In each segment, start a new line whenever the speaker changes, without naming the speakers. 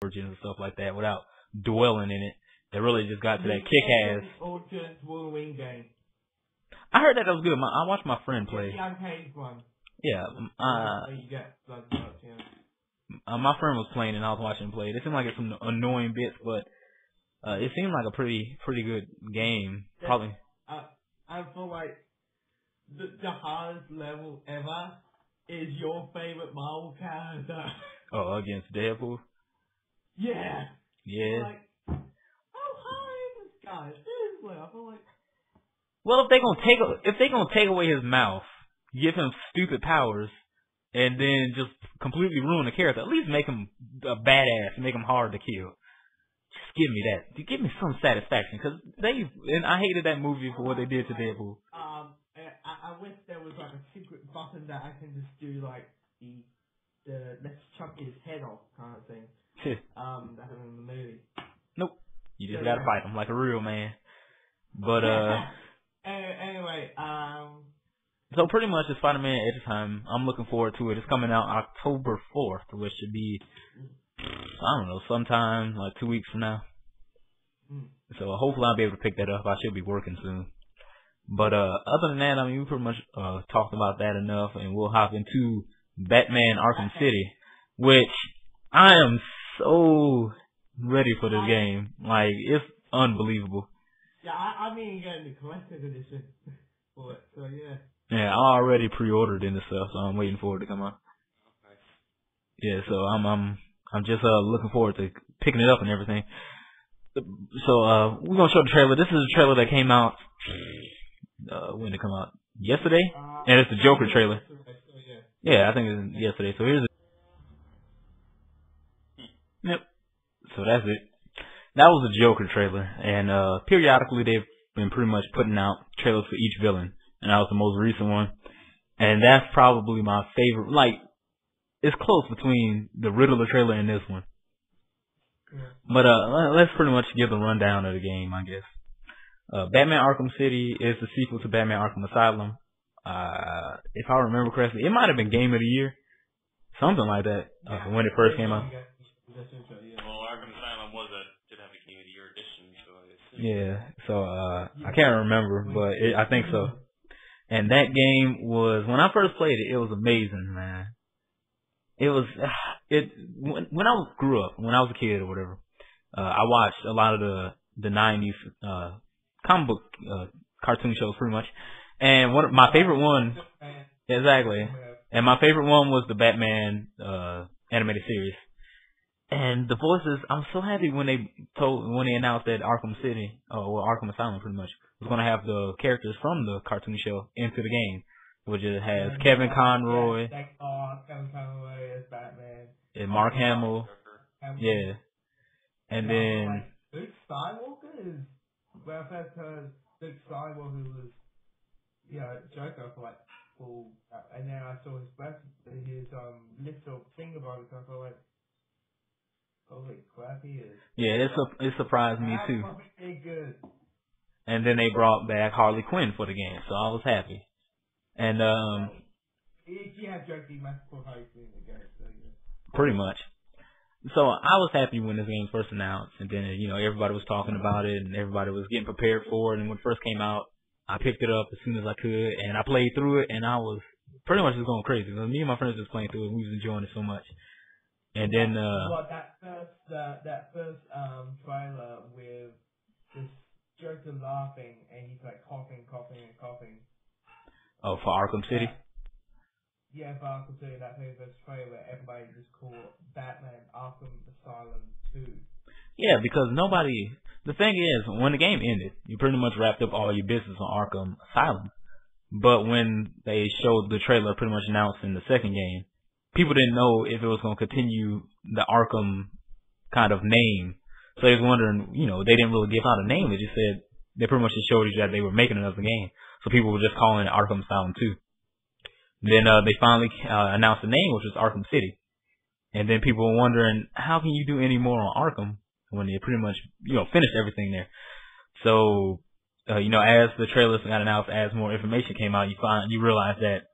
origins and stuff like that without dwelling in it. They really just got to that kick-ass.
Origins Wolverine game.
I heard that was good. I watched my friend play.
The arcade one.
Yeah.
You get blood bullets, yeah.
My friend was playing and I was watching him play. It seemed like it's some annoying bits, but it seemed like a pretty good game. Probably.
I feel like the hardest level ever is your favorite Marvel character.
Oh, against Deadpool?
Yeah.
Yeah.
Like, how hard is this guy? Seriously, I feel like.
Well, if they gonna take away his mouth, give him stupid powers, and then just completely ruin the character, at least make him a badass, make him hard to kill. Just give me that. Give me some satisfaction, because and I hated that movie for what they did to Deadpool.
I wish there was like a secret button that I can just do like the let's chop his head off kind of thing. That happened in the movie.
Nope. You just gotta fight him like a real man. But
anyway,
so pretty much it's Spider-Man Edge of Time. I'm looking forward to it. It's coming out October 4th, which should be, I don't know, sometime like 2 weeks from now. So hopefully I'll be able to pick that up. I should be working soon. But other than that, I mean, we pretty much talked about that enough, and we'll hop into Batman Arkham City, which I am so ready for this game. Like, it's unbelievable.
Yeah, I mean, getting the collector's edition for it, so yeah.
Yeah, I already pre-ordered it and stuff, so I'm waiting for it to come out. Yeah, so I'm just looking forward to picking it up and everything. So we're gonna show the trailer. This is a trailer that came out when did it come out? Yesterday? And it's the Joker trailer. Yeah, I think it was yesterday. So here's it. Yep. So that's it. That was the Joker trailer, and periodically they've been pretty much putting out trailers for each villain, and that was the most recent one. And that's probably my favorite. Like, it's close between the Riddler trailer and this one. But let's pretty much give the rundown of the game, I guess. Batman Arkham City is the sequel to Batman Arkham Asylum. If I remember correctly, it might have been Game of the Year, something like that, when it first came out.
Well, Arkham Asylum did have a Game of the Year edition, so I assume.
Yeah, so I can't remember, but I think so. And that game was, when I first played it, it was amazing, man. It was when I grew up, when I was a kid or whatever. I watched a lot of the 90s comic book cartoon shows, pretty much. And my favorite one, exactly. And my favorite one was the Batman animated series. And the voices, I'm so happy when they announced that Arkham City, Arkham Asylum, pretty much, was going to have the characters from the cartoon show into the game, which it has Kevin Conroy.
Kevin Conroy as Batman.
And Mark Hamill. Yeah. And then
Luke Skywalker is, when I first heard Luke Skywalker was, Joker for like full, and then I saw his little thing about it, so I thought like, holy crap, he is.
Yeah, it surprised me too.
Good.
And then they brought back Harley Quinn for the game, so I was happy. And
he had Joker for Harley Quinn in the game, so yeah.
Pretty much. So I was happy when this game first announced, and then everybody was talking about it, and everybody was getting prepared for it. And when it first came out, I picked it up as soon as I could, and I played through it, and I was pretty much just going crazy. Me and my friends was playing through it, and we was enjoying it so much. And then
that first trailer with this Joker laughing, and he's like coughing.
Oh, for Arkham City.
Yeah, for Arkham City, that very first trailer, everybody just called Batman Arkham Asylum 2.
Yeah, because the thing is, when the game ended, you pretty much wrapped up all your business on Arkham Asylum. But when they showed the trailer pretty much announcing the second game, people didn't know if it was going to continue the Arkham kind of name. So they was wondering, they didn't really give out a name. They just said, they pretty much just showed you that they were making another game. So people were just calling it Arkham Asylum 2. Then they finally announced the name, which was Arkham City. And then people were wondering, how can you do any more on Arkham when they pretty much, finished everything there? So, as the trailers got announced, as more information came out, you realize that.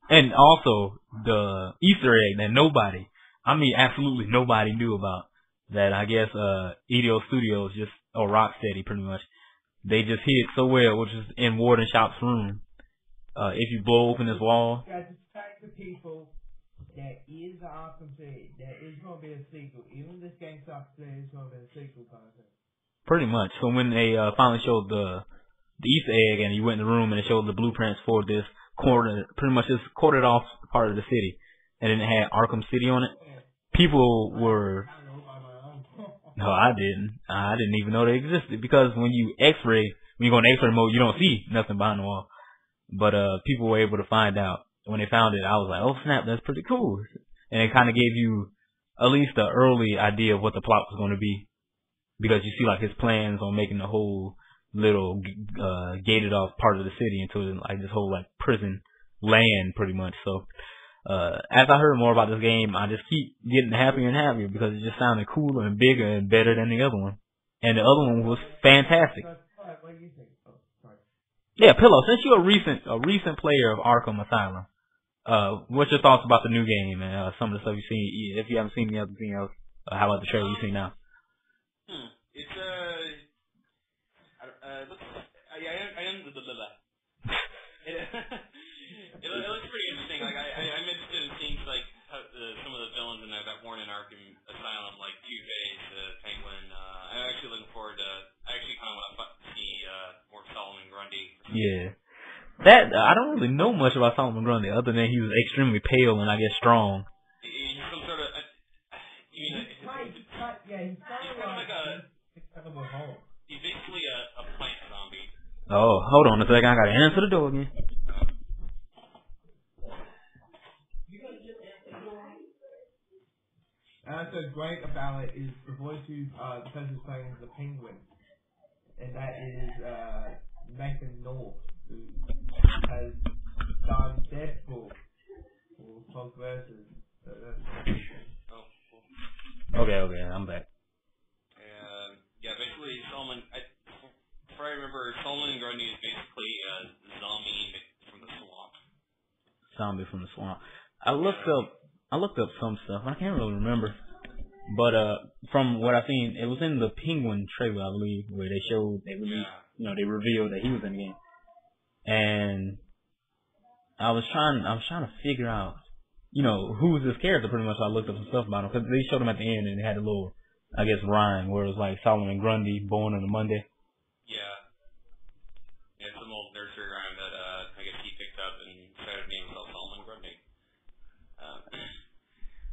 And also, the Easter egg that absolutely nobody knew about, that I guess Eidos Studios or Rocksteady pretty much, they just hid so well, which is in Warden Shop's room. If you blow open this wall.
Yeah, just tell the people there is Arkham City. There is going to be a sequel. Even if this game sucks, there is going to be a sequel kind of thing.
Pretty much. So when they finally showed the Easter egg and you went in the room and it showed the blueprints for this pretty much this corded off part of the city, and then it had Arkham City on it, people were... No, I didn't. I didn't even know they existed because when you go in X-ray mode, you don't see nothing behind the wall. But people were able to find out. When they found it, I was like, oh snap, that's pretty cool. And it kind of gave you at least an early idea of what the plot was going to be, because you see like his plans on making the whole little gated off part of the city into like this whole like prison land pretty much. So as I heard more about this game, I just keep getting happier and happier because it just sounded cooler and bigger and better than the other one. And the other one was fantastic.
What do you think? Oh, sorry.
Yeah, Pillow, since you're a recent player of Arkham Asylum, what's your thoughts about the new game and some of the stuff you've seen? If you haven't seen anything else, how about the trailer you've seen now?
It's it looks pretty interesting. Like I'm interested in seeing like how, some of the villains in there that weren't in Arkham Asylum, like Two-Face, Penguin. I'm actually looking forward to. I actually kind of want to see more Solomon Grundy.
Yeah. That I don't really know much about Solomon Grundy other than he was extremely pale and I guess strong.
He's some sort of. He's kind of like a. He's basically a plant zombie.
Oh, hold on a second. I gotta answer the door again.
So great about it is the voice who the person who's playing the Penguin, and that is Nathan North, who has done Deadpool or Hulk versus.
Oh, cool.
Okay, I'm back.
Yeah, basically Solomon. If I remember, Solomon Grundy is basically a zombie from the swamp.
Zombie from the swamp. I looked up some stuff. I can't really remember. But from what I've seen, it was in the Penguin trailer, I believe, where they revealed that he was in the game. And I was trying to figure out, who was this character pretty much. So I looked up some stuff about him because they showed him at the end and it had a little, I guess, rhyme where it was like Solomon Grundy born on a Monday.
Yeah, some old nursery rhyme that I guess he picked up and started naming himself Solomon Grundy.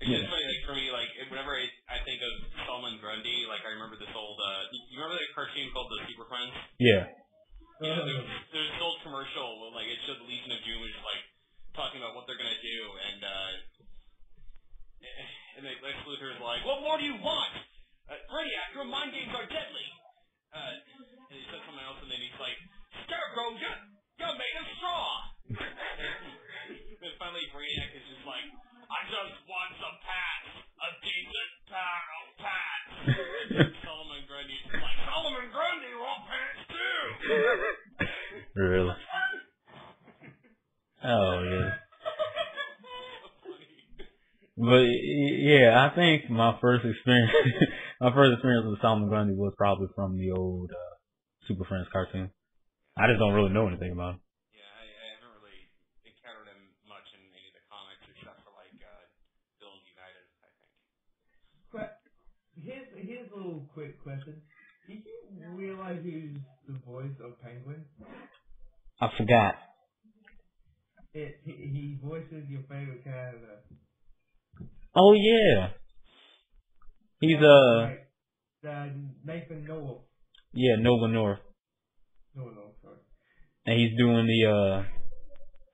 It's just funny, like for me, like whenever I think of Solomon Grundy, like I remember this old. You remember that cartoon called The Super Friends?
Yeah.
Yeah, there's this old commercial where like it showed the Legion of Doom was like talking about what they're gonna do, and Lex Luthor's like, "What more do you want? Brainiac, your mind games are deadly." And he said something else, and then he's like, "Scarecrow, you're made of straw." And finally, Brainiac is just like, "I just want some pants, a decent pair of pants." Solomon Grundy is like, "Solomon Grundy want pants too."
Really? Oh yeah. But yeah, I think my first experience with Solomon Grundy was probably from the old Super Friends cartoon. I just don't really know anything about him.
Yeah, I haven't really encountered him much in any of the comics except for like Villains United, I think.
But here's a little quick question. Did you realize who's the voice of Penguin?
I forgot.
He voices your favorite character.
Oh yeah. He's
Nathan North.
Yeah, Nova North.
No, sorry.
And he's doing the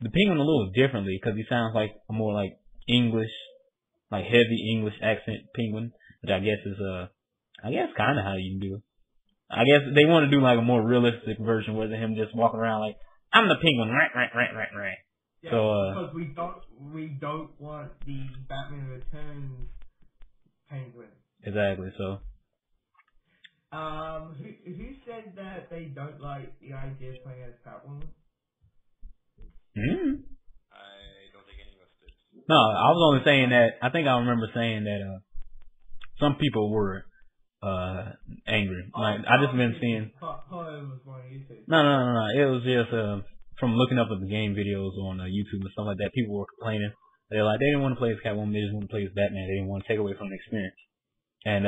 Penguin a little differently because he sounds like a more like English, like heavy English accent Penguin, which I guess is kind of how you can do it. I guess they want to do like a more realistic version where him just walking around like, "I'm the Penguin, right."
Yeah,
so
because we don't want the Batman Returns Penguin.
Exactly. So.
Who said that they don't like the idea of playing as Catwoman?
I don't think any of us did.
No, I was only saying that. I think I remember saying that some people were angry. Like I just been seeing. No. It was just from looking up at the game videos on YouTube and stuff like that. People were complaining. They're like they didn't want to play as Catwoman. They just want to play as Batman. They didn't want to take away from the experience. And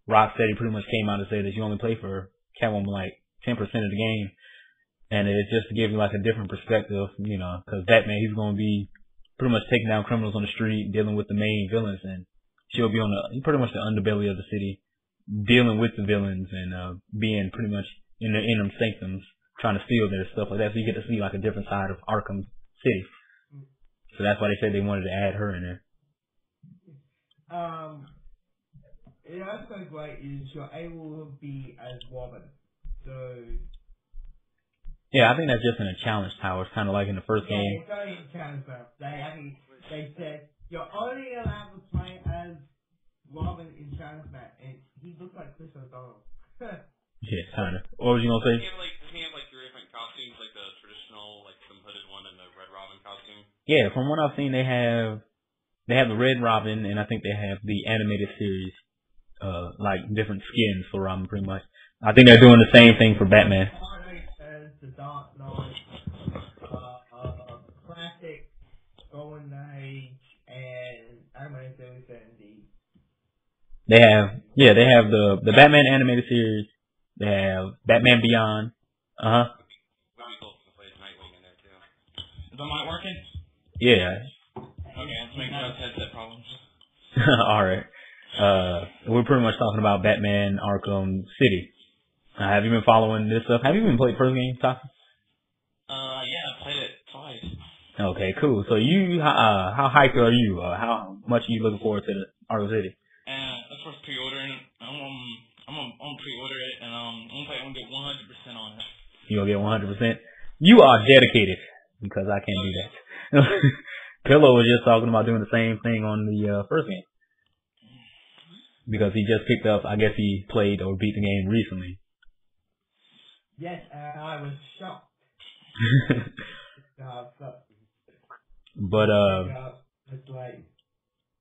Rocksteady pretty much came out and said that you only play for Catwoman like 10% of the game, and it's just to give you like a different perspective, because Batman, he's going to be pretty much taking down criminals on the street, dealing with the main villains, and she'll be on pretty much the underbelly of the city, dealing with the villains and being pretty much in them sanctums, trying to steal their stuff like that. So you get to see like a different side of Arkham City. So that's why they said they wanted to add her in there.
It also great is you're able to be as Robin. So
yeah, I think that's just in a challenge tower. It's kind of like in the first game.
It's only in challenge tower. They said you're only allowed to play as Robin in challenge map, and he looks like Chris O'Donnell.
Yeah, kind of. What was you gonna say?
Does he have like three different costumes, like the traditional, like the hooded one and the Red Robin costume?
Yeah, from what I've seen, they have the Red Robin, and I think they have the animated series, like different skins for Robin, pretty much. I think they're doing the same thing for Batman.
The Dark Knight, classic Golden Age, and animated series, and
they have the Batman animated series. They have Batman Beyond.
Is the mic working?
Yeah.
Okay, let's make sure headset problems.
Alright. We're pretty much talking about Batman Arkham City. Have you been following this stuff? Have you even played the first game, Toxin?
Yeah, I played it twice.
Okay, cool. So you, how hyped are you? How much are you looking forward to the Arkham City?
That's for pre-ordering. I'm gonna pre-order it, and I'm gonna get 100% on it.
You gonna get 100%? You are dedicated, because I can't do that. Pillow was just talking about doing the same thing on the first game. Because he just picked up, I guess he played or beat the game recently.
Yes, I was shocked.
But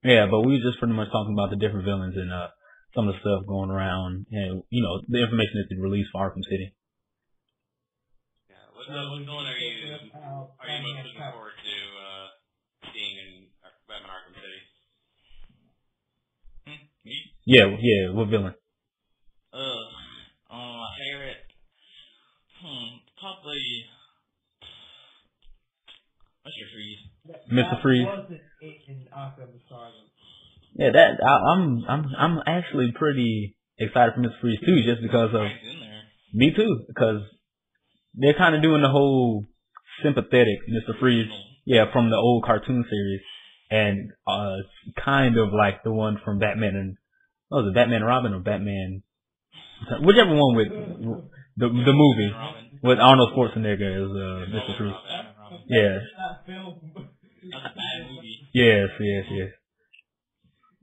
yeah, but we were just pretty much talking about the different villains and some of the stuff going around, and the information that's been released for Arkham City.
Yeah, what villain are you most looking forward to seeing in Batman Arkham City? Me?
Yeah, what villain?
My favorite. Probably Mr. Freeze.
Mr. Freeze.
Wasn't it in Arkham Asylum?
Yeah, I'm actually pretty excited for Mr. Freeze too, just because of me too, because they're kind of doing the whole sympathetic Mr. Freeze, from the old cartoon series, and kind of like the one from Batman and was it Batman and Robin or Batman, whichever one with the movie with Arnold Schwarzenegger as Mr. Freeze. Yeah.
That's a bad movie.
Yes.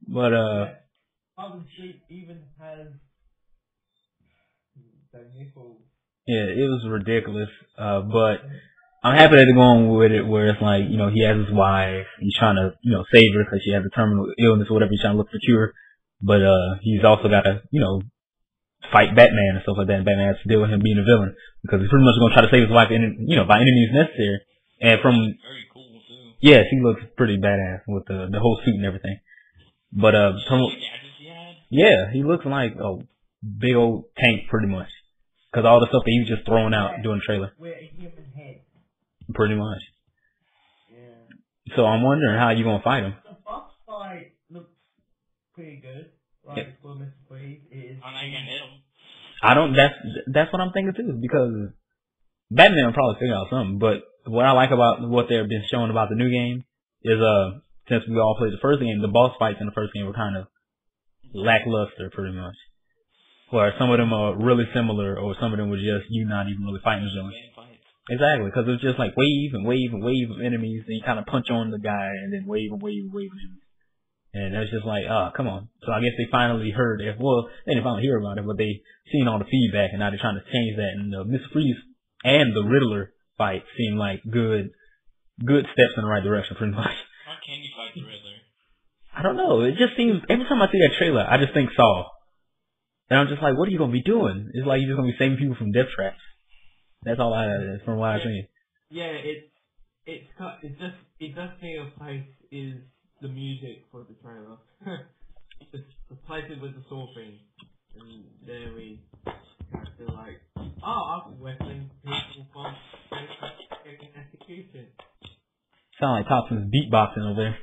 But
Arkham City even has the nickel.
Yeah, it was ridiculous. But I'm happy that they're going with it where it's like, he has his wife, he's trying to, save her because she has a terminal illness or whatever, he's trying to look for cure. But he's also got to, fight Batman and stuff like that, and Batman has to deal with him being a villain because he's pretty much going to try to save his wife, by any means necessary. And from
very cool too.
Yes, he looks pretty badass with the whole suit and everything. But he looks like a big old tank pretty much because all the stuff that he was just throwing out during the trailer.
With a human head.
Pretty much.
Yeah.
So I'm wondering how you gonna fight him.
The boss fight looks pretty good. Like for Mr. Freeze is.
I'm not gonna hit him.
That's what I'm thinking too, because Batman will probably figure out something. But what I like about what they've been showing about the new game is since we all played the first game, the boss fights in the first game were kind of lackluster pretty much. Where some of them are really similar, or some of them were just you not even really fighting them. Exactly, because it's just like wave and wave and wave of enemies, and you kind of punch on the guy, and then wave and wave and wave of enemies. And it's just like, come on. So I guess they finally heard it. Well, they didn't finally hear about it, but they seen all the feedback, and now they're trying to change that. And Mr. Freeze and the Riddler fight seem like good steps in the right direction, pretty much.
How can you fight the Riddler?
I don't know. It just seems every time I see that trailer, I just think Saw, and I'm just like, what are you gonna be doing? It's like you're just gonna be saving people from death traps. That's all from what I've seen.
Yeah, it does feel like is the music for the trailer. the places with the saw thing, and there we feel like, I'm weapons people from execution.
Sound like Toxin's beatboxing over there.